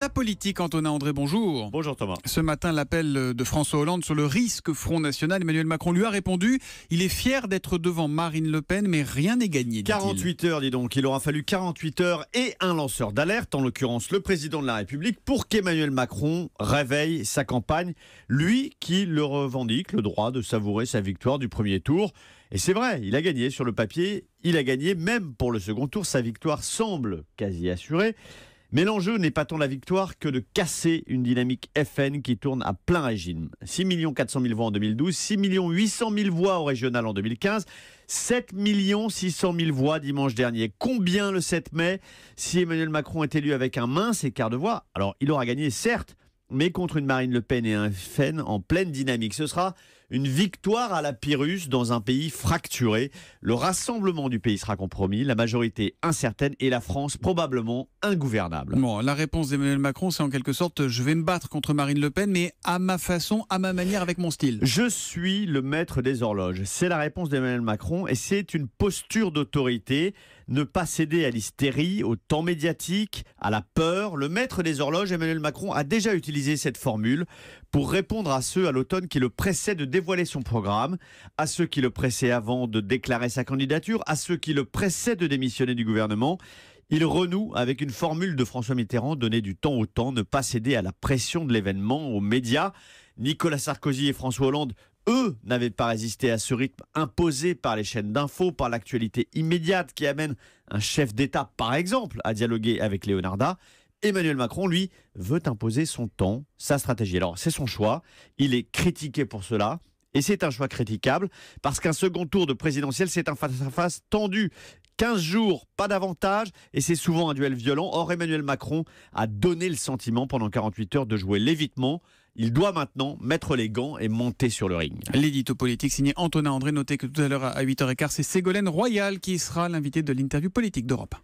La politique, Antonin André, bonjour. Bonjour Thomas. Ce matin, l'appel de François Hollande sur le risque Front National. Emmanuel Macron lui a répondu. Il est fier d'être devant Marine Le Pen, mais rien n'est gagné, dit-il. 48 heures, dis donc. Il aura fallu 48 heures et un lanceur d'alerte, en l'occurrence le président de la République, pour qu'Emmanuel Macron réveille sa campagne. Lui qui le revendique, le droit de savourer sa victoire du premier tour. Et c'est vrai, il a gagné sur le papier. Il a gagné même pour le second tour. Sa victoire semble quasi assurée. Mais l'enjeu n'est pas tant la victoire que de casser une dynamique FN qui tourne à plein régime. 6 400 000 voix en 2012, 6 800 000 voix au régional en 2015, 7 600 000 voix dimanche dernier. Combien le 7 mai, si Emmanuel Macron est élu avec un mince écart de voix? Alors il aura gagné certes, mais contre une Marine Le Pen et un FN en pleine dynamique. Ce sera une victoire à la Pyrrhus dans un pays fracturé. Le rassemblement du pays sera compromis, la majorité incertaine et la France probablement ingouvernable. Bon, la réponse d'Emmanuel Macron, c'est en quelque sorte, je vais me battre contre Marine Le Pen, mais à ma façon, à ma manière, avec mon style. Je suis le maître des horloges. C'est la réponse d'Emmanuel Macron et c'est une posture d'autorité. Ne pas céder à l'hystérie, au temps médiatique, à la peur. Le maître des horloges, Emmanuel Macron, a déjà utilisé cette formule pour répondre à ceux à l'automne qui le pressaient de dévoiler son programme, à ceux qui le pressaient avant de déclarer sa candidature, à ceux qui le pressaient de démissionner du gouvernement. Il renoue avec une formule de François Mitterrand, donner du temps au temps, ne pas céder à la pression de l'événement, aux médias. Nicolas Sarkozy et François Hollande, eux, n'avaient pas résisté à ce rythme imposé par les chaînes d'infos, par l'actualité immédiate qui amène un chef d'État, par exemple, à dialoguer avec Leonarda. Emmanuel Macron, lui, veut imposer son temps, sa stratégie. Alors, c'est son choix. Il est critiqué pour cela. Et c'est un choix critiquable parce qu'un second tour de présidentiel, c'est un face-à-face tendu. 15 jours, pas davantage, et c'est souvent un duel violent. Or, Emmanuel Macron a donné le sentiment pendant 48 heures de jouer l'évitement. Il doit maintenant mettre les gants et monter sur le ring. L'édito politique signé Antonin André. Notez que tout à l'heure à 8h15, c'est Ségolène Royal qui sera l'invité de l'interview politique d'Europe.